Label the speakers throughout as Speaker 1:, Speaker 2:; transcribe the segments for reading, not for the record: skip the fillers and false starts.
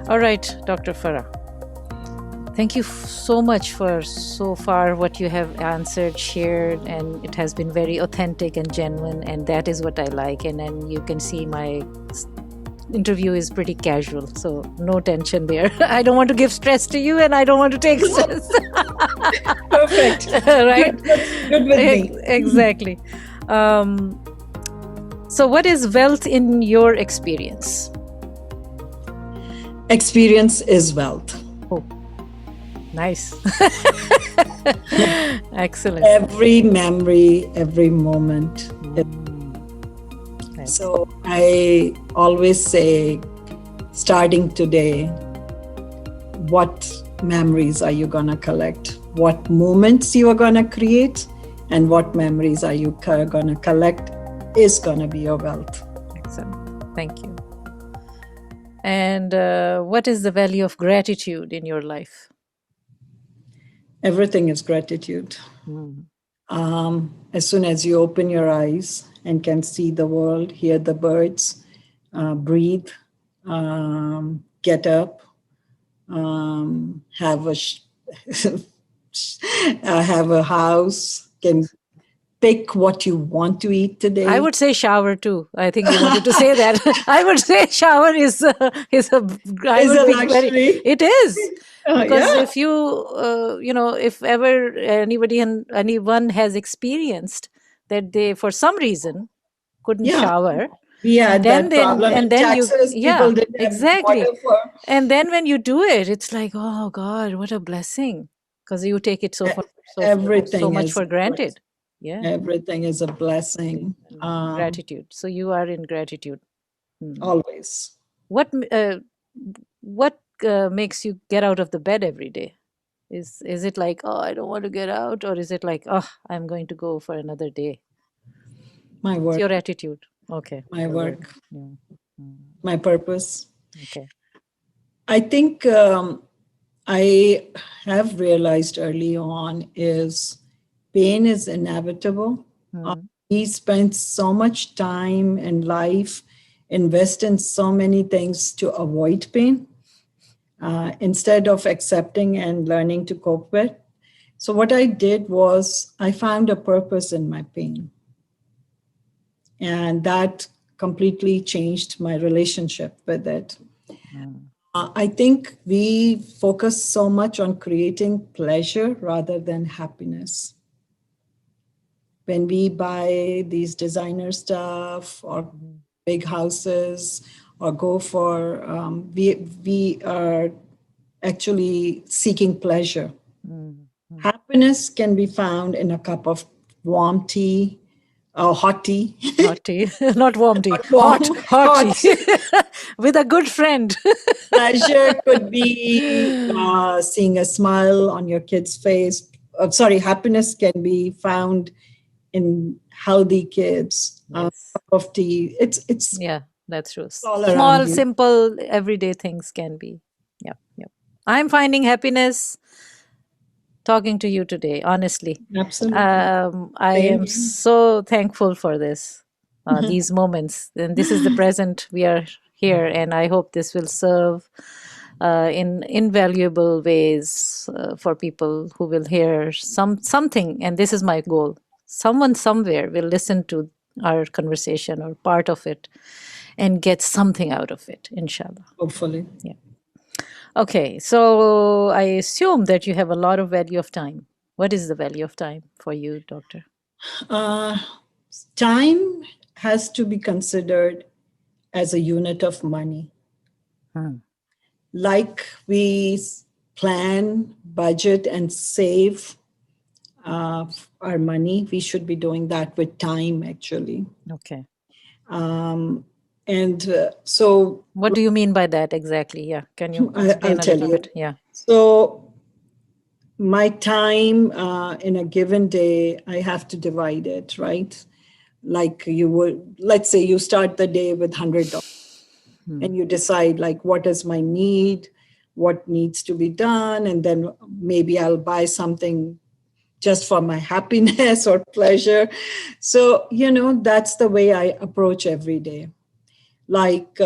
Speaker 1: All right, Dr. Farha. Thank you so much for so far what you have answered, shared, and it has been very authentic and genuine, and that is what I like. And then you can see my interview is pretty casual, so no tension there. I don't want to give stress to you, and I don't want to take stress.
Speaker 2: Perfect.
Speaker 1: Right?
Speaker 2: Good with me.
Speaker 1: Exactly. So what is wealth in your experience?
Speaker 2: Experience is wealth.
Speaker 1: Oh, nice. Excellent.
Speaker 2: Every memory, every moment.
Speaker 1: Nice.
Speaker 2: So I always say, starting today, what memories are you going to collect? What moments you are going to create? And what memories are you going to collect is going to be your wealth.
Speaker 1: Excellent. Thank you. And what is the value of gratitude in your life?
Speaker 2: Everything is gratitude. As soon as you open your eyes and can see the world, hear the birds, breathe, get up, have a house, can pick what you want to eat today.
Speaker 1: I would say shower too. I think you wanted to say that. I would say shower is a
Speaker 2: luxury.
Speaker 1: It is. Because
Speaker 2: Yeah.
Speaker 1: if you, if ever anyone has experienced that they, for some reason, couldn't shower.
Speaker 2: Yeah,
Speaker 1: then
Speaker 2: that problem.
Speaker 1: And then
Speaker 2: Texas, people didn't have
Speaker 1: exactly.
Speaker 2: water for.
Speaker 1: And then when you do it, it's like, oh God, what a blessing. Because you take it so much for granted. Yeah.
Speaker 2: Everything is a blessing.
Speaker 1: Gratitude. So you are in gratitude.
Speaker 2: Always.
Speaker 1: What makes you get out of the bed every day? Is it like, oh, I don't want to get out? Or is it like, oh, I'm going to go for another day?
Speaker 2: My work.
Speaker 1: It's your attitude. Okay.
Speaker 2: My work.
Speaker 1: Yeah.
Speaker 2: My purpose.
Speaker 1: Okay.
Speaker 2: I think I have realized early on is pain is inevitable. We spend so much time in life, invest in so many things to avoid pain instead of accepting and learning to cope with. So what I did was I found a purpose in my pain. And that completely changed my relationship with it. I think we focus so much on creating pleasure rather than happiness. When we buy these designer stuff or big houses or go for, we are actually seeking pleasure. Happiness can be found in a cup of warm tea or hot tea.
Speaker 1: Hot tea, not warm tea. Hot tea. With a good friend.
Speaker 2: Pleasure could be seeing a smile on your kid's face. Happiness can be found in healthy kids. Cup of tea. It's
Speaker 1: yeah, that's true.
Speaker 2: Small,
Speaker 1: simple, everyday things can be. Yep. I'm finding happiness talking to you today, honestly.
Speaker 2: Absolutely.
Speaker 1: I am so thankful for this, these moments. And this is the present we are here. And I hope this will serve in invaluable ways for people who will hear something. And this is my goal. Someone somewhere will listen to our conversation or part of it and get something out of it, inshallah.
Speaker 2: Hopefully.
Speaker 1: Yeah. Okay, so I assume that you have a lot of value of time. What is the value of time for you, doctor?
Speaker 2: Time has to be considered as a unit of money. Like we plan, budget, and save our money, we should be doing that with time, actually.
Speaker 1: Okay.
Speaker 2: So
Speaker 1: what do you mean by that exactly? Yeah, can you explain
Speaker 2: I'll tell you.
Speaker 1: Bit? Yeah.
Speaker 2: So my time in a given day, I have to divide it, right? Like you would, let's say you start the day with $100 and you decide like, what is my need? What needs to be done? And then maybe I'll buy something just for my happiness or pleasure. So, that's the way I approach every day. Like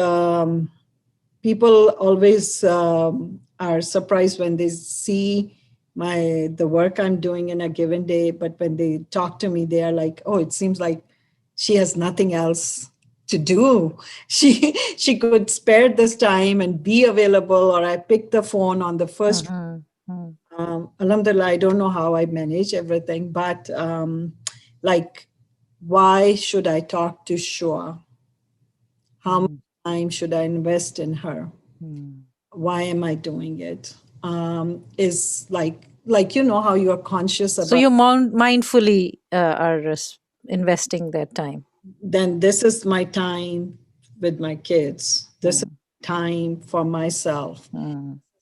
Speaker 2: people always are surprised when they see the work I'm doing in a given day. But when they talk to me, they are like, "Oh, it seems like she has nothing else to do. She could spare this time and be available." Or I pick the phone on the first. Alhamdulillah, I don't know how I manage everything, but like, why should I talk to Shua? How much time should I invest in her? Why am I doing it? Is like you know how you are conscious about.
Speaker 1: So you mindfully are investing that time.
Speaker 2: Then this is my time with my kids. This is time for myself.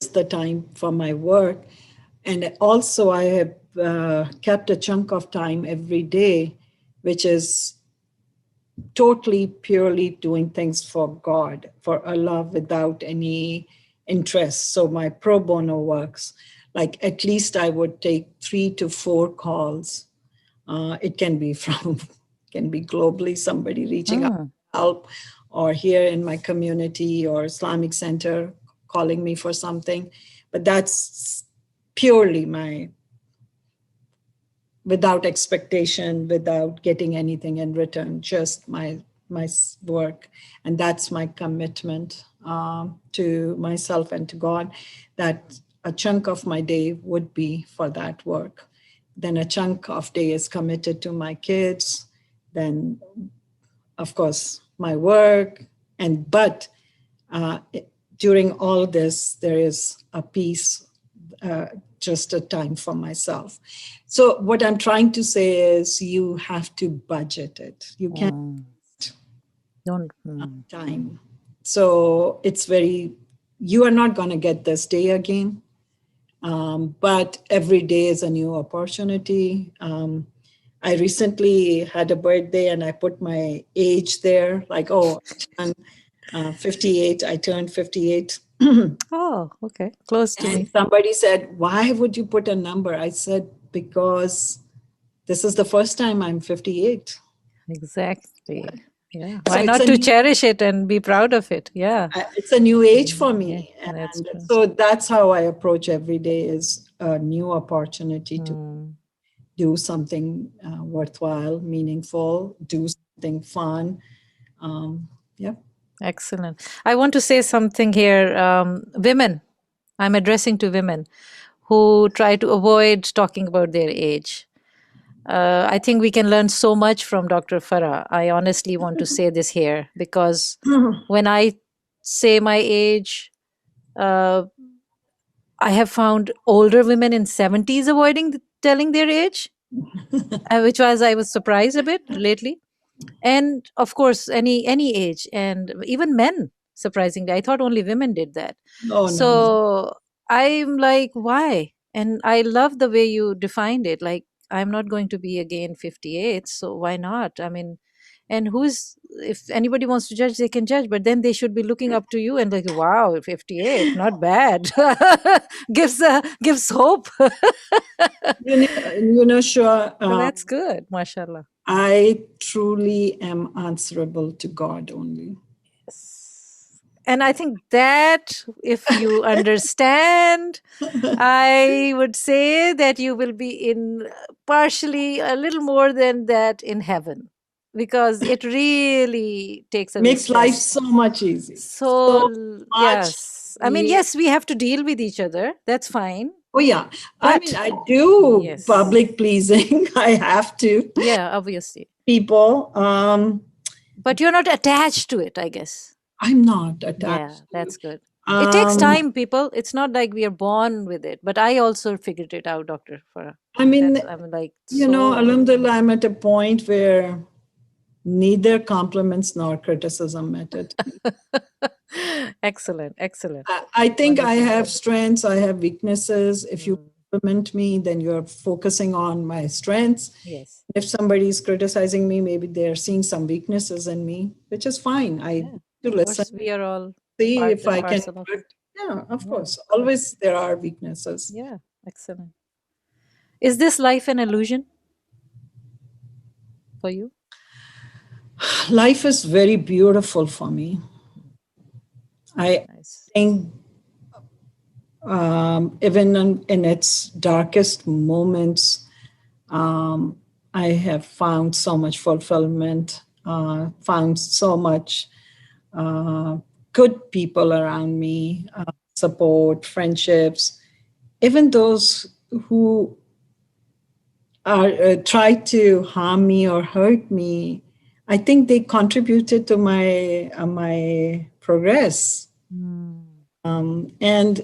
Speaker 2: It's the time for my work. And also I have kept a chunk of time every day, which is totally, purely doing things for God, for Allah, without any interest. So my pro bono works, like at least I would take 3 to 4 calls. It can be can be globally, somebody reaching out for help, or here in my community or Islamic center calling me for something. But that's purely without expectation, without getting anything in return, just my work. And that's my commitment to myself and to God, that a chunk of my day would be for that work. Then a chunk of day is committed to my kids. Then, of course, my work. But during all this, there is a piece, just a time for myself. So what I'm trying to say is you have to budget it. You can't time. So it's you are not going to get this day again. But every day is a new opportunity. I recently had a birthday and I put my age there, like, oh, I turned 58. I turned 58.
Speaker 1: Oh, okay. Close to me.
Speaker 2: Somebody said, why would you put a number? I said, because this is the first time I'm 58.
Speaker 1: Exactly. Yeah.
Speaker 2: So
Speaker 1: Why not to cherish it and be proud of it? Yeah.
Speaker 2: It's a new age for me.
Speaker 1: Yeah, that's
Speaker 2: and
Speaker 1: true.
Speaker 2: so that's how I approach every day, is a new opportunity to do something worthwhile, meaningful, do something fun. Yeah.
Speaker 1: Excellent. I want to say something here. Women, I'm addressing to women who try to avoid talking about their age. I think we can learn so much from Dr. Farha. I honestly want to say this here, because when I say my age, I have found older women in 70s avoiding telling their age, which I was surprised a bit lately. And of course, any age, and even men, surprisingly. I thought only women did that.
Speaker 2: Oh,
Speaker 1: So no. I'm like, why? And I love the way you defined it. Like, I'm not going to be again 58, so why not? I mean, and if anybody wants to judge, they can judge, but then they should be looking up to you and like, wow, 58, not bad. gives hope.
Speaker 2: Sure.
Speaker 1: So that's good, mashallah.
Speaker 2: I truly am answerable to God only.
Speaker 1: And I think that if you understand, I would say that you will be in partially a little more than that in heaven, because it really takes away
Speaker 2: makes
Speaker 1: stress.
Speaker 2: Life so much easy.
Speaker 1: So much. Yes. I mean, yes, we have to deal with each other. That's fine.
Speaker 2: Oh, yeah. But, I mean, I do public pleasing. I have to.
Speaker 1: Yeah, obviously.
Speaker 2: People.
Speaker 1: But you're not attached to it, I guess.
Speaker 2: I'm not attached.
Speaker 1: Yeah, that's good. It takes time, people. It's not like we are born with it. But I also figured it out, Dr. Farha.
Speaker 2: I mean, I'm like, alhamdulillah, I'm at a point where neither compliments nor criticism matter.
Speaker 1: Excellent.
Speaker 2: I think I have strengths, I have weaknesses. If you compliment me, then you're focusing on my strengths.
Speaker 1: Yes.
Speaker 2: If somebody is criticizing me, maybe they're seeing some weaknesses in me, which is fine. I do listen.
Speaker 1: We are all
Speaker 2: see if I can. Yeah, of course. Always there are weaknesses.
Speaker 1: Yeah, excellent. Is this life an illusion for you?
Speaker 2: Life is very beautiful for me. I
Speaker 1: Nice.
Speaker 2: think even in its darkest moments, I have found so much fulfillment, found so much good people around me, support, friendships, even those who are try to harm me or hurt me. I think they contributed to my progress, and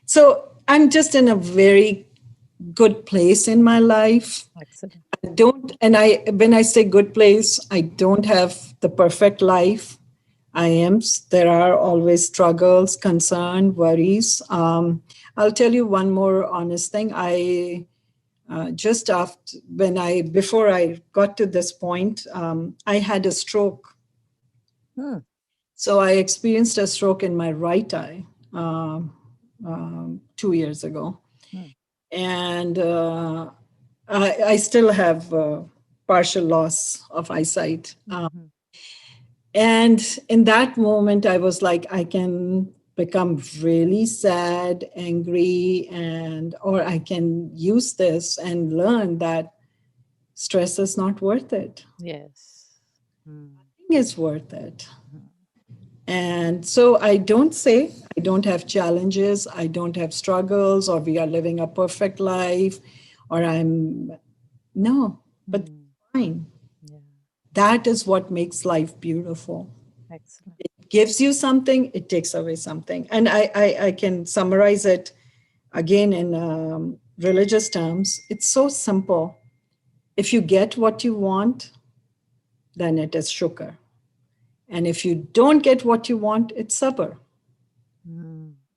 Speaker 2: so I'm just in a very good place in my life.
Speaker 1: Excellent.
Speaker 2: Don't and I when I say good place, I don't have the perfect life. There are always struggles, concern, worries. I'll tell you one more honest thing. I just after before I got to this point, I had a stroke.
Speaker 1: Hmm.
Speaker 2: So I experienced a stroke in my right eye 2 years ago.
Speaker 1: Hmm.
Speaker 2: And I still have partial loss of eyesight. And in that moment, I was like, I can become really sad, angry, or I can use this and learn that stress is not worth it.
Speaker 1: Yes. Hmm.
Speaker 2: Nothing is worth it. And so I don't say I don't have challenges, I don't have struggles, or we are living a perfect life, or no, but fine.
Speaker 1: Yeah.
Speaker 2: That is what makes life beautiful.
Speaker 1: Excellent.
Speaker 2: It gives you something, it takes away something. And I can summarize it again in religious terms. It's so simple. If you get what you want, then it is shukr. And if you don't get what you want, it's sabr.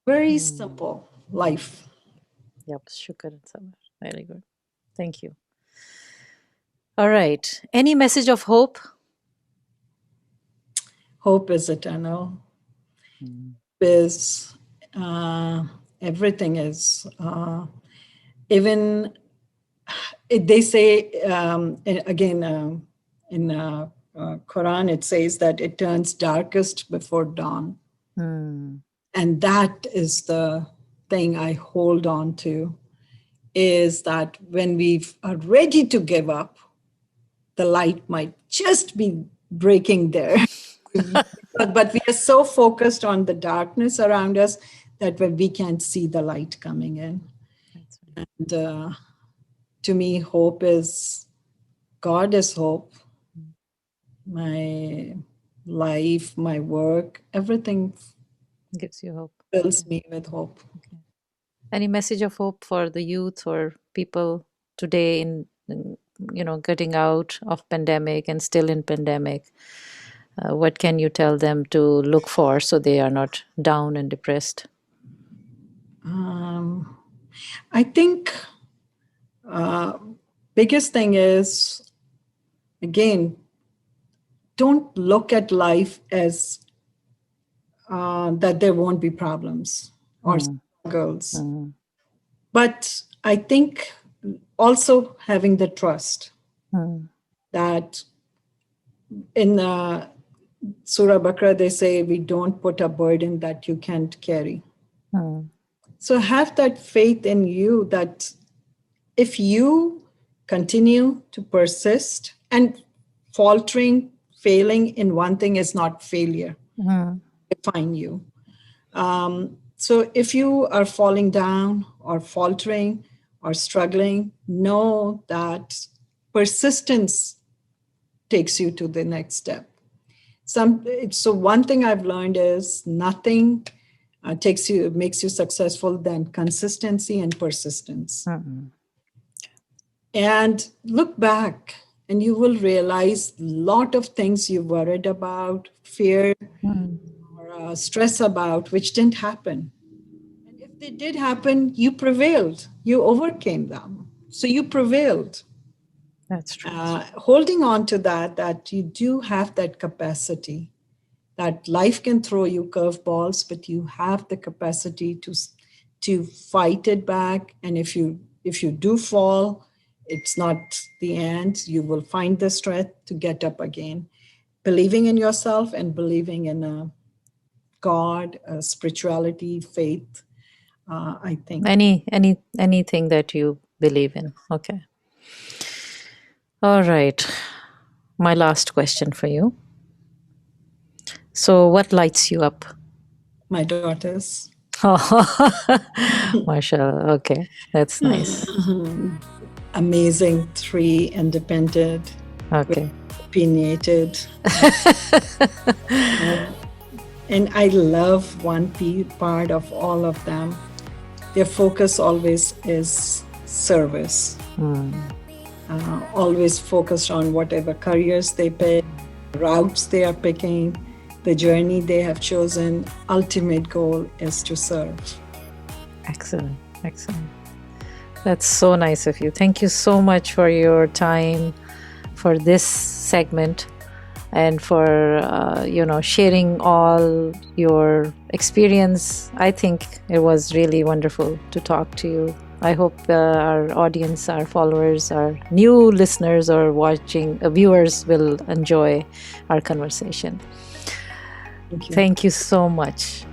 Speaker 2: Very simple life.
Speaker 1: Yep. Shukran, Samar. Very good. Thank you. All right. Any message of hope?
Speaker 2: Hope is eternal. Is everything is even they say again in Quran it says that it turns darkest before dawn, and that is the thing I hold on to, is that when we are ready to give up, the light might just be breaking there. But we are so focused on the darkness around us that we can't see the light coming in.
Speaker 1: That's right.
Speaker 2: And to me, hope is God is hope. My life, my work, everything
Speaker 1: Gives you hope.
Speaker 2: fills me with hope.
Speaker 1: Okay. Any message of hope for the youth or people today in getting out of pandemic and still in pandemic? What can you tell them to look for so they are not down and depressed?
Speaker 2: I think biggest thing is, again, don't look at life as that there won't be problems or struggles. But I think also having the trust that in Surah Bakra, they say, we don't put a burden that you can't carry. So have that faith in you that if you continue to persist, and faltering, failing in one thing is not failure, define you. So if you are falling down or faltering or struggling, know that persistence takes you to the next step. So one thing I've learned is nothing makes you successful than consistency and persistence. And look back and you will realize a lot of things you worried about, fear or stress about, which didn't happen. And if they did happen, you prevailed. You overcame them. So you prevailed.
Speaker 1: That's true.
Speaker 2: Holding on to that you do have that capacity, that life can throw you curveballs, but you have the capacity to fight it back. And if you do fall, it's not the end. You will find the strength to get up again, believing in yourself and believing in God, spirituality, faith. I think
Speaker 1: Anything that you believe in. Okay. All right. My last question for you. So, what lights you up?
Speaker 2: my daughters.
Speaker 1: Mashallah. Okay, that's nice.
Speaker 2: Amazing, three, independent,
Speaker 1: Okay.
Speaker 2: opinionated. And I love one part of all of them. Their focus always is service. Always focused on whatever careers they pick, routes they are picking, the journey they have chosen. Ultimate goal is to serve.
Speaker 1: Excellent. Excellent. That's so nice of you. Thank you so much for your time for this segment and for sharing all your experience. I think it was really wonderful to talk to you. I hope our audience, our followers, our new listeners or viewers will enjoy our conversation.
Speaker 2: Thank you.
Speaker 1: Thank you so much.